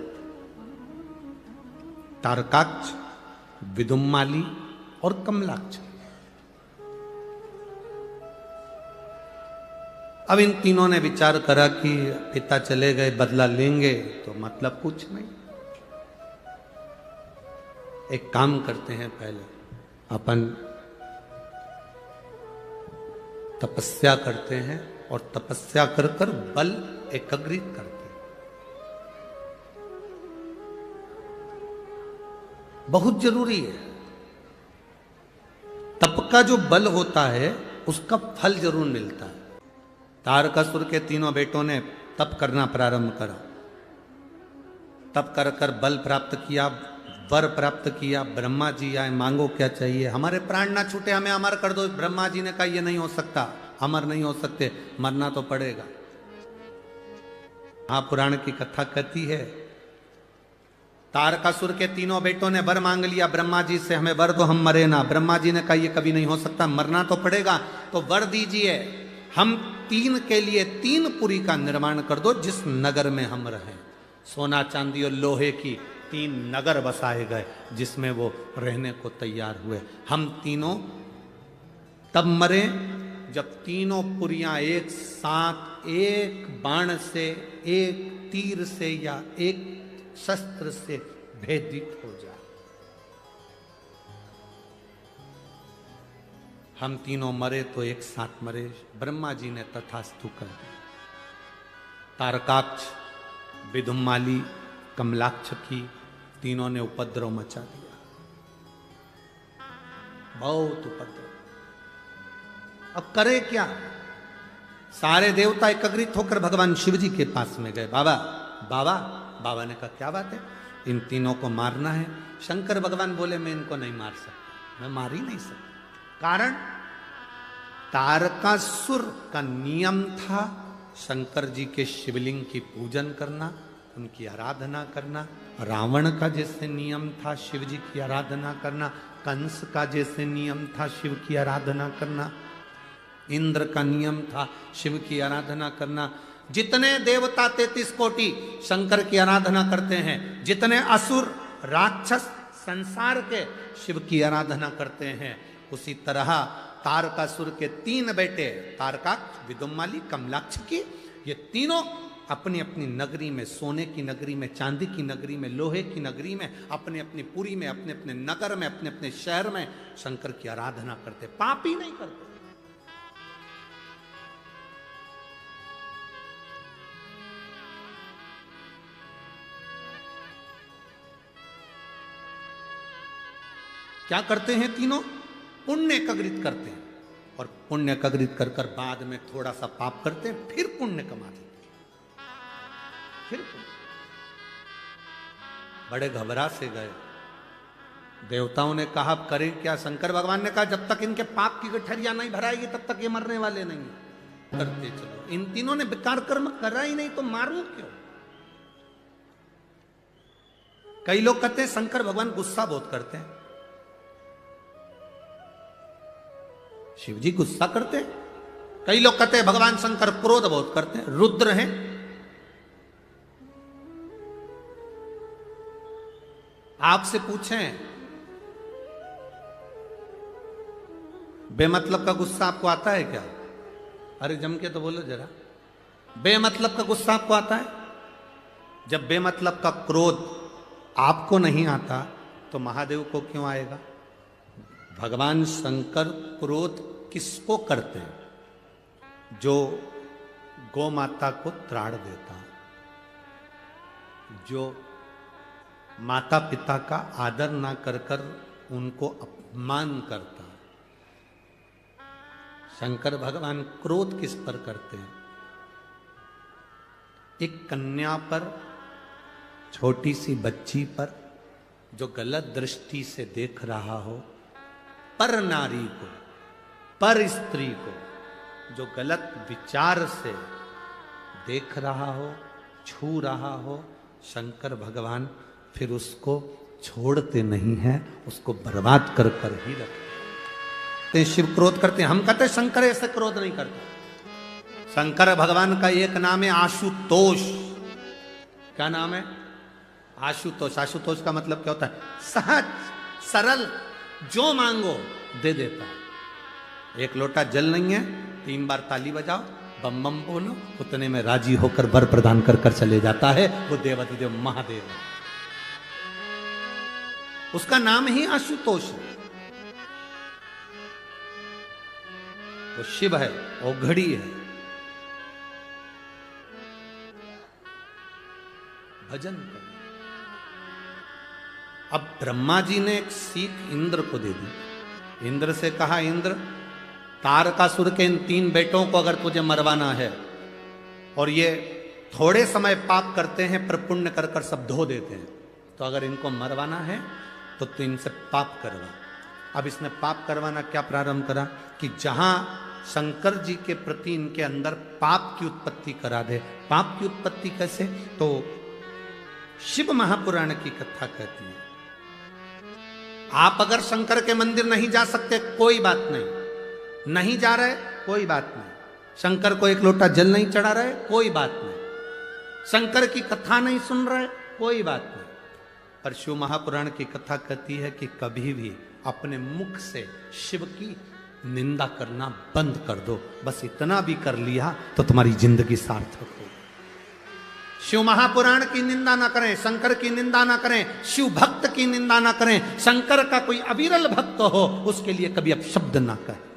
S1: तारकाक्ष, विदुम्माली और कमलाक्ष। अब इन तीनों ने विचार करा कि पिता चले गए, बदला लेंगे तो मतलब कुछ नहीं, एक काम करते हैं, पहले अपन तपस्या करते हैं और तपस्या कर कर बल एकत्रित करते हैं। बहुत जरूरी है, तप का जो बल होता है उसका फल जरूर मिलता है। तारकासुर के 3 बेटों ने तप करना प्रारंभ करा, तप कर कर बल प्राप्त किया, वर प्राप्त किया। ब्रह्मा जी आए, मांगो क्या चाहिए, हमारे प्राण ना छूटे, हमें अमर कर दो। ब्रह्मा जी ने कहा ये नहीं हो सकता, अमर नहीं हो सकते, मरना तो पड़ेगा। महापुराण की कथा कहती है, तारकासुर के 3 बेटों ने वर मांग लिया ब्रह्मा जी से, हमें वर दो, हम मरे ना। ब्रह्मा जी ने कहा ये कभी नहीं हो सकता, मरना तो पड़ेगा, तो वर दीजिए, हम तीन के लिए तीन पुरी का निर्माण कर दो जिस नगर में हम रहें। सोना चांदी और लोहे की तीन नगर बसाए गए जिसमें वो रहने को तैयार हुए। हम तीनों तब मरे जब तीनों पुरियां एक साथ एक बाण से, एक तीर से या एक शस्त्र से भेदित हो जाए। हम तीनों मरे तो एक साथ मरे। ब्रह्मा जी ने तथास्तु कर दिया। तारकाक्ष, विदुम्माली, कमलाक्ष की तीनों ने उपद्रव मचा दिया, बहुत उपद्रव। अब करे क्या? सारे देवता एकत्रित होकर भगवान शिव जी के पास में गए। बाबा बाबा बाबा ने कहा क्या बात है, इन तीनों को मारना है। शंकर भगवान बोले मैं इनको नहीं मार सकता, मैं मार ही नहीं सकता। कारण तारकासुर का नियम था शंकर जी के शिवलिंग की पूजन करना, उनकी आराधना करना। रावण का जैसे नियम था शिव जी की आराधना करना, कंस का जैसे नियम था शिव की आराधना करना, इंद्र का नियम था शिव की आराधना करना। जितने देवता 33 कोटि शंकर की आराधना करते हैं, जितने असुर राक्षस संसार के शिव की आराधना करते हैं, उसी तरह तारकासुर के तीन बेटे तारकाक्ष, विदुम्माली, कमलाक्ष की ये तीनों अपनी अपनी नगरी में, सोने की नगरी में, चांदी की नगरी में, लोहे की नगरी में, अपने अपनी पुरी में, अपने अपने नगर में, अपने अपने शहर में शंकर की आराधना करते, पाप ही नहीं करते। क्या करते हैं तीनों? पुण्य एकत्रित करते हैं और पुण्य एकत्रित कर कर बाद में थोड़ा सा पाप करते हैं, फिर पुण्य कमाते हैं, फिर पुण्य। बड़े घबरा से गए। देवताओं ने कहा अब करें क्या? शंकर भगवान ने कहा जब तक इनके पाप की गठरिया नहीं भराएगी तब तक ये मरने वाले नहीं है। करते चलो। इन तीनों ने बेकार कर्म करा ही नहीं तो मारूं क्यों? कई लोग कहते हैं शंकर भगवान गुस्सा बहुत करते हैं। शिव जी गुस्सा करते हैं। कई लोग कहते हैं भगवान शंकर क्रोध बहुत करते हैं, रुद्र हैं। आपसे पूछें बेमतलब का गुस्सा आपको आता है क्या? अरे जम के तो बोलो जरा, बेमतलब का गुस्सा आपको आता है? जब बेमतलब का क्रोध आपको नहीं आता तो महादेव को क्यों आएगा? भगवान शंकर क्रोध किसको करते हैं? जो गौ माता को त्राण देता, जो माता पिता का आदर ना कर कर उनको अपमान करता। शंकर भगवान क्रोध किस पर करते हैं? एक कन्या पर, छोटी सी बच्ची पर जो गलत दृष्टि से देख रहा हो, पर नारी को, पर स्त्री को जो गलत विचार से देख रहा हो, छू रहा हो, शंकर भगवान फिर उसको छोड़ते नहीं हैं, उसको बर्बाद कर कर ही रखते हैं। शिव क्रोध करते हैं, हम कहते हैं शंकर ऐसे क्रोध नहीं करते। शंकर भगवान का एक नाम है आशुतोष। क्या नाम है? आशुतोष। आशुतोष का मतलब क्या होता है? सहज, सरल, जो मांगो दे देता है। एक लोटा जल नहीं है, 3 बार ताली बजाओ, बम बम बोलो, उतने में राजी होकर वर प्रदान कर कर चले जाता है। वो देवाधिदेव महादेव है, उसका नाम ही आशुतोष है। वो शिव है, औघड़ी है। भजन करो। अब ब्रह्मा जी ने एक सीख इंद्र को दे दी। इंद्र से कहा, इंद्र तारकासुर के इन 3 बेटों को अगर तुझे मरवाना है, और ये थोड़े समय पाप करते हैं पर पुण्य कर कर सब धो देते हैं, तो अगर इनको मरवाना है तो तू इनसे पाप करवा। अब इसने पाप करवाना क्या प्रारंभ करा कि जहां शंकर जी के प्रति इनके अंदर पाप की उत्पत्ति करा दे। पाप की उत्पत्ति कैसे? तो शिव महापुराण की कथा कहती है, आप अगर शंकर के मंदिर नहीं जा सकते कोई बात नहीं, नहीं जा रहे कोई बात नहीं, शंकर को एक लोटा जल नहीं चढ़ा रहे, कोई बात नहीं। शंकर की कथा नहीं सुन रहे, कोई बात नहीं। पर शिव महापुराण की कथा कहती है कि कभी भी अपने मुख से शिव की निंदा करना बंद कर दो। बस इतना भी कर लिया तो तुम्हारी जिंदगी सार्थक हो। शिव महापुराण की निंदा ना करें, शंकर की निंदा ना करें, शिव भक्त की निंदा ना करें। शंकर का कोई अविरल भक्त हो उसके लिए कभी अपशब्द ना कहें।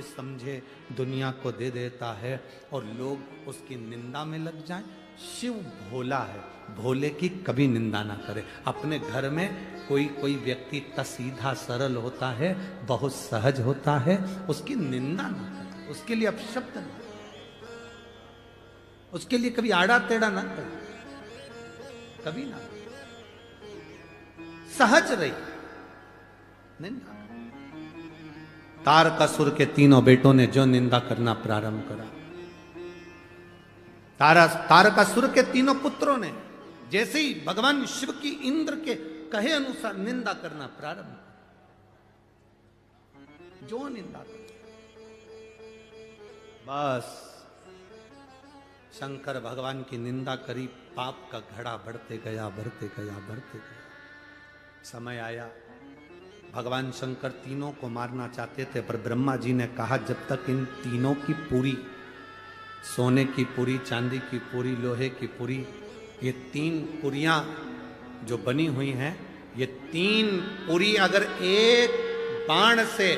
S1: समझे दुनिया को दे देता है और लोग उसकी निंदा में लग जाएं। शिव भोला है, भोले की कभी निंदा ना करे। अपने घर में कोई व्यक्ति सीधा सरल होता है, बहुत सहज होता है, उसकी निंदा ना करे, उसके लिए अपशब्द ना, उसके लिए कभी आड़ा टेढ़ा ना करे, कभी ना, सहज रही निंदा। तारकासुर के तीनों बेटों ने जो निंदा करना प्रारंभ करा, तारकासुर के तीनों पुत्रों ने जैसे ही भगवान शिव की इंद्र के कहे अनुसार निंदा करना प्रारंभ, जो निंदा कर, बस शंकर भगवान की निंदा करी, पाप का घड़ा बढ़ते गया, बढ़ते गया, बढ़ते गया। समय आया भगवान शंकर तीनों को मारना चाहते थे, पर ब्रह्मा जी ने कहा जब तक इन तीनों की पूरी, सोने की पूरी, चांदी की पूरी, लोहे की पूरी, ये तीन पुरियां जो बनी हुई हैं, ये तीन पुरी अगर एक बाण से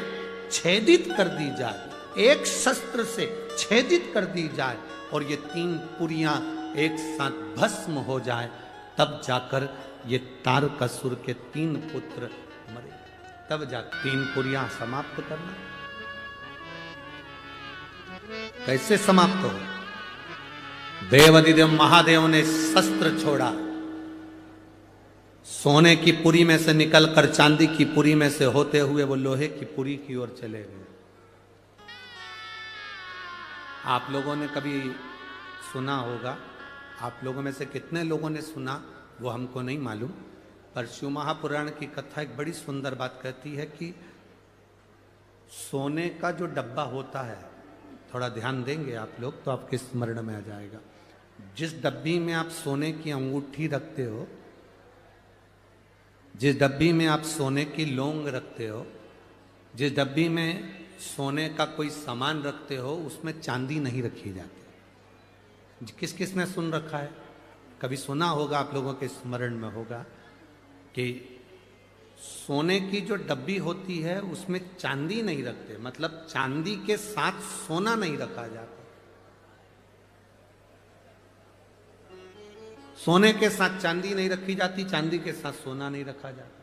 S1: छेदित कर दी जाए, एक शस्त्र से छेदित कर दी जाए और ये तीन पुरियां एक साथ भस्म हो जाए, तब जाकर ये तारकासुर के तीन पुत्र मरे, तब जाकर तीन पुरियां समाप्त करना। कैसे समाप्त हो? देवाधिदेव महादेव ने शस्त्र छोड़ा, सोने की पुरी में से निकलकर चांदी की पुरी में से होते हुए वो लोहे की पुरी की ओर चले गए। आप लोगों ने कभी सुना होगा, आप लोगों में से कितने लोगों ने सुना वो हमको नहीं मालूम, पर शिव महापुराण की कथा एक बड़ी सुंदर बात कहती है कि सोने का जो डब्बा होता है, थोड़ा ध्यान देंगे आप लोग तो आपके स्मरण में आ जाएगा। जिस डब्बी में आप सोने की अंगूठी रखते हो, जिस डब्बी में आप सोने की लौंग रखते हो, जिस डब्बी में सोने का कोई सामान रखते हो, उसमें चांदी नहीं रखी जाती। किस किस ने सुन रखा है? कभी सुना होगा, आप लोगों के स्मरण में होगा कि सोने की जो डब्बी होती है उसमें चांदी नहीं रखते, मतलब चांदी के साथ सोना नहीं रखा जाता। सोने के साथ चांदी नहीं रखी जाती, चांदी के साथ सोना नहीं रखा जाता।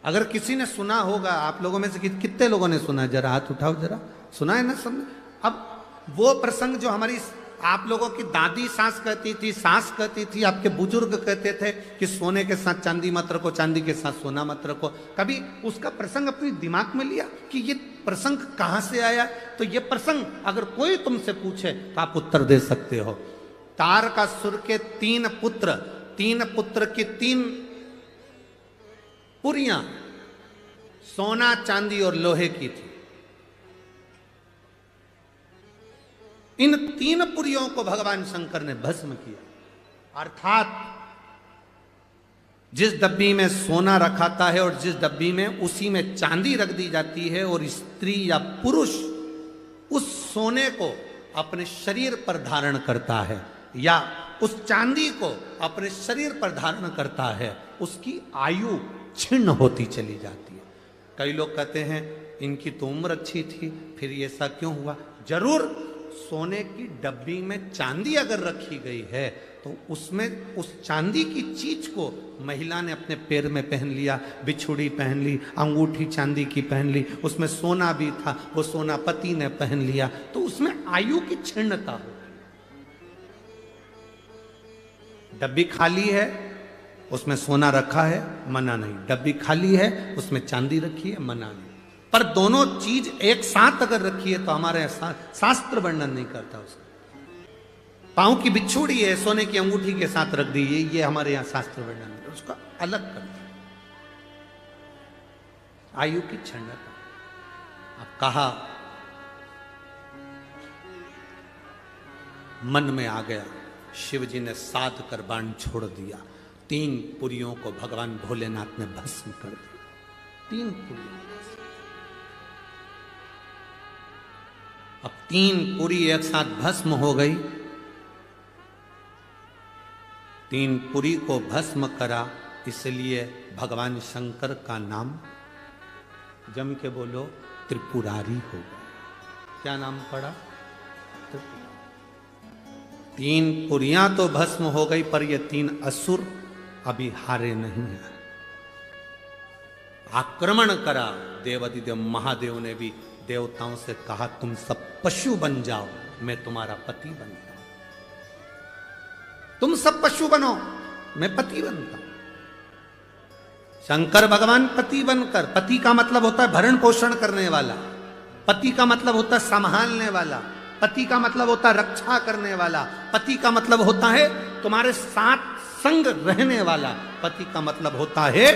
S1: अगर किसी ने सुना होगा, आप लोगों में से कितने लोगों ने सुना, जरा हाथ उठाओ, जरा सुना है ना सबने? अब वो प्रसंग जो हमारी आप लोगों की दादी सास कहती थी, सास कहती थी, आपके बुजुर्ग कहते थे कि सोने के साथ चांदी मत रखो, चांदी के साथ सोना मत रखो, कभी उसका प्रसंग अपने दिमाग में लिया कि ये प्रसंग कहां से आया? तो ये प्रसंग अगर कोई तुमसे पूछे तो आप उत्तर दे सकते हो। तारकासुर के तीन पुत्र की तीन पुरियां सोना, चांदी और लोहे की थी। इन तीन पुरियों को भगवान शंकर ने भस्म किया, अर्थात जिस डब्बी में सोना रखाता है और जिस डब्बी में उसी में चांदी रख दी जाती है, और स्त्री या पुरुष उस सोने को अपने शरीर पर धारण करता है या उस चांदी को अपने शरीर पर धारण करता है, उसकी आयु छिन्न होती चली जाती है। कई लोग कहते हैं इनकी तो उम्र अच्छी थी, फिर ये ऐसा क्यों हुआ? जरूर सोने की डब्बी में चांदी अगर रखी गई है तो उसमें उस चांदी की चीज को महिला ने अपने पैर में पहन लिया, बिछुड़ी पहन ली, अंगूठी चांदी की पहन ली, उसमें सोना भी था, वो सोना पति ने पहन लिया, तो उसमें आयु की क्षीणता हो। डब्बी खाली है, उसमें सोना रखा है, मना नहीं। डब्बी खाली है, उसमें चांदी रखी है, मना नहीं। पर दोनों चीज एक साथ अगर रखी है तो हमारे शास्त्र वर्णन नहीं करता उसका। पांव की बिछुड़ी है, सोने की अंगूठी के साथ रख दी, ये हमारे यहाँ शास्त्र वर्णन है, उसका अलग कर दिया। आयु की क्षणता। अब कहा मन में आ गया। शिव जी ने साध कर बाण छोड़ दिया। 3 पुरियों को भगवान भोलेनाथ ने भस्म कर दिया। 3 पुरियों। अब 3 पुरी एक साथ भस्म हो गई। 3 पुरी को भस्म करा, इसलिए भगवान शंकर का नाम जम के बोलो त्रिपुरारी हो गया। क्या नाम पड़ा? 3 पुरियां तो भस्म हो गई, पर ये 3 असुर अभी हारे नहीं है। आक्रमण करा। देवादिदेव महादेव ने भी देवताओं से कहा, तुम सब पशु बन जाओ, मैं तुम्हारा पति बनता हूं। तुम सब पशु बनो, मैं पति बनता हूं। शंकर भगवान पति बनकर, पति का मतलब होता है भरण पोषण करने वाला, पति का मतलब होता है संभालने वाला, पति का मतलब होता है रक्षा करने वाला, पति का मतलब होता है तुम्हारे साथ संग रहने वाला, पति का मतलब होता है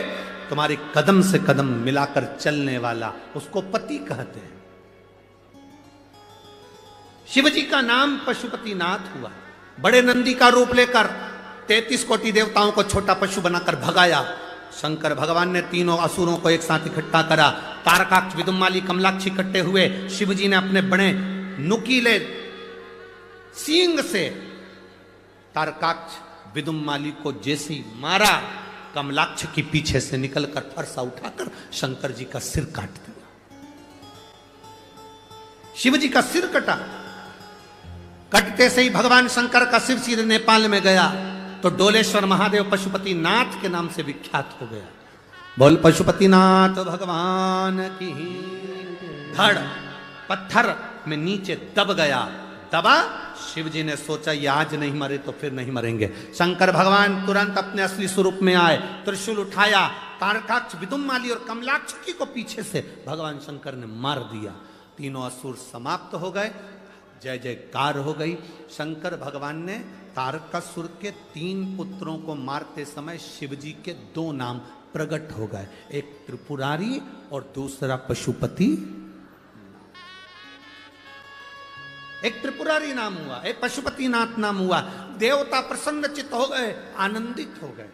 S1: तुम्हारे कदम से कदम मिलाकर चलने वाला, उसको पति कहते हैं। शिवजी का नाम पशुपतिनाथ हुआ। बड़े नंदी का रूप लेकर 33 कोटि देवताओं को छोटा पशु बनाकर भगाया। शंकर भगवान ने तीनों असुरों को एक साथ इकट्ठा करा। तारकाक्ष, विदुमाली, कमलाक्ष इकट्ठे हुए। शिवजी ने अपने बड़े नुकीले सींग से तारकाक्ष, विदुमाली को जैसे ही मारा, कमलाक्ष की पीछे से निकलकर फरसा उठाकर शंकर जी का सिर काट दिया। शिवजी का सिर कटा। कटते से ही भगवान शंकर का सिर सीधे नेपाल में गया, तो डोलेश्वर महादेव पशुपतिनाथ के नाम से विख्यात हो गया। बोल पशुपतिनाथ भगवान की। धड़ पत्थर में नीचे दब गया। दबा। शिवजी ने सोचा ये आज नहीं मरे तो फिर नहीं मरेंगे। शंकर भगवान तुरंत अपने असली स्वरूप में आए, त्रिशूल उठाया, तारकाक्ष, विदुमाली और कमलाक्ष को पीछे से भगवान शंकर ने मार दिया। तीनों असुर समाप्त हो गए। जय जयकार हो गई। शंकर भगवान ने तारकासुर के 3 पुत्रों को मारते समय शिवजी के 2 नाम प्रकट हो गए, एक त्रिपुरारी और दूसरा पशुपति। एक त्रिपुरारी नाम हुआ, एक पशुपतिनाथ नाम हुआ। देवता प्रसन्नचित्त हो गए, आनंदित हो गए।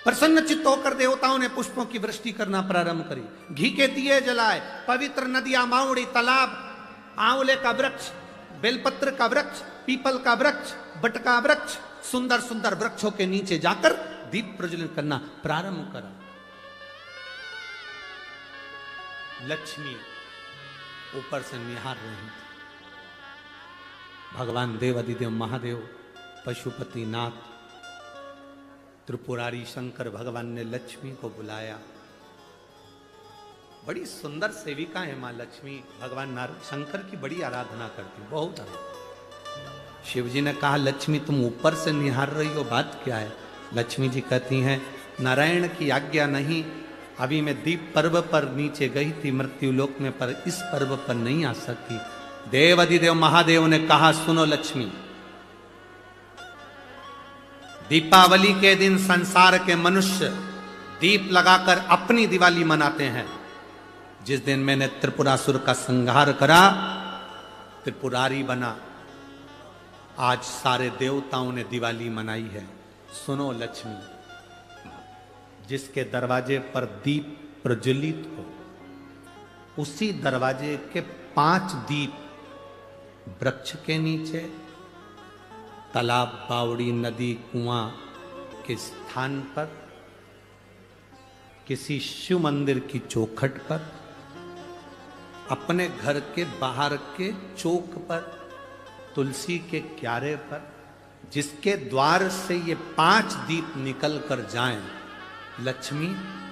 S1: प्रसन्नचित्त होकर देवताओं ने पुष्पों की वृष्टि करना प्रारंभ करी। घी के दिए जलाए। पवित्र नदियां, माउड़ी, तालाब, आंवले का वृक्ष, बेलपत्र का वृक्ष, पीपल का वृक्ष, बट का वृक्ष, सुंदर सुंदर वृक्षों के नीचे जाकर दीप प्रज्वलित करना प्रारंभ करा। लक्ष्मी ऊपर से निहार रही थी। भगवान देवादिदेव महादेव, पशुपतिनाथ, त्रिपुरारी शंकर भगवान ने लक्ष्मी को बुलाया। बड़ी सुंदर सेविका है मां लक्ष्मी। भगवान नारायण शंकर की बड़ी आराधना करती, बहुत आराधना। शिवजी ने कहा, लक्ष्मी तुम ऊपर से निहार रही हो, बात क्या है? लक्ष्मी जी कहती हैं, नारायण की आज्ञा नहीं, अभी मैं दीप पर्व पर नीचे गई थी मृत्युलोक में, पर इस पर्व पर नहीं आ सकती। देवादिदेव महादेव ने कहा, सुनो लक्ष्मी, दीपावली के दिन संसार के मनुष्य दीप लगाकर अपनी दिवाली मनाते हैं। जिस दिन मैंने त्रिपुरासुर का संहार करा, त्रिपुरारी बना, आज सारे देवताओं ने दिवाली मनाई है। सुनो लक्ष्मी, जिसके दरवाजे पर दीप प्रज्वलित हो, उसी दरवाजे के 5 दीप वृक्ष के नीचे, तालाब, बावड़ी, नदी, कुआं के स्थान पर, किसी शिव मंदिर की चौखट पर, अपने घर के बाहर के चौक पर, तुलसी के क्यारे पर, जिसके द्वार से ये 5 दीप निकल कर जाएं, लक्ष्मी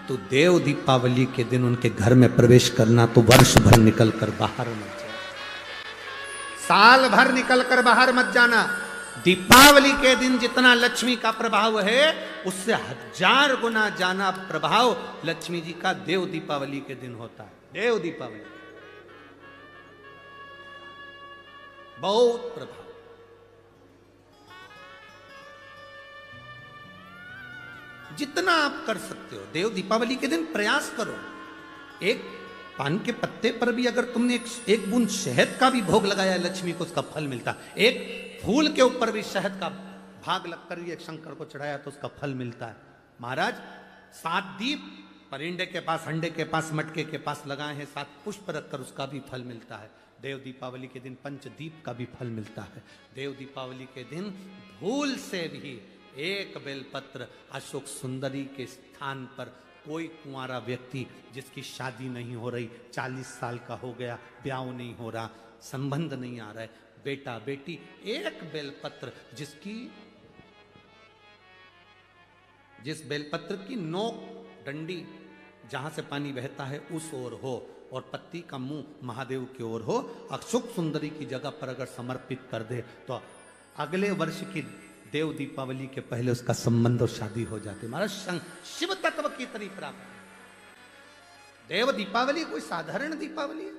S1: तो देव दीपावली के दिन उनके घर में प्रवेश करना, तो वर्ष भर निकल कर बाहर मत जाना, साल भर निकल कर बाहर मत जाना। दीपावली के दिन जितना लक्ष्मी का प्रभाव है, उससे 1000 गुना जाना प्रभाव लक्ष्मी जी का देव दीपावली के दिन होता है। देव दीपावली बहुत प्रभाव। जितना आप कर सकते हो देव दीपावली के दिन प्रयास करो। एक पान के पत्ते पर भी अगर तुमने एक बूंद शहद का भी भोग लगाया लक्ष्मी को, उसका फल मिलता है। एक फूल के ऊपर भी शहद का भाग लगकर भी एक शंकर को चढ़ाया तो उसका फल मिलता है। महाराज 7 दीप परिंदे के पास, अंडे के पास, मटके के पास लगाए हैं, 7 पुष्प रखकर उसका भी फल मिलता है। देव दीपावली के दिन पंचदीप का भी फल मिलता है। देव दीपावली के दिन भूल से भी एक बेलपत्र अशोक सुंदरी के स्थान पर कोई कुंवारा व्यक्ति जिसकी शादी नहीं हो रही, 40 साल का हो गया, ब्याह नहीं हो रहा, संबंध नहीं आ रहा है, बेटा बेटी, एक बेलपत्र जिस बेलपत्र की नोक डंडी जहां से पानी बहता है उस ओर हो और पत्ती का मुंह महादेव की ओर हो, अशोक सुंदरी की जगह पर अगर समर्पित कर दे तो अगले वर्ष की देव दीपावली के पहले उसका संबंध और शादी हो जाती। महाराज शिव तत्व की तरी प्राप्त। देव दीपावली कोई साधारण दीपावली है,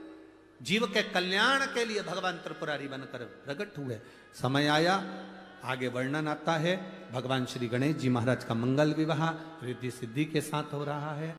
S1: जीव के कल्याण के लिए भगवान त्रिपुरारी बनकर प्रकट हुए। समय आया, आगे वर्णन आता है, भगवान श्री गणेश जी महाराज का मंगल विवाह रिद्धि सिद्धि के साथ हो रहा है।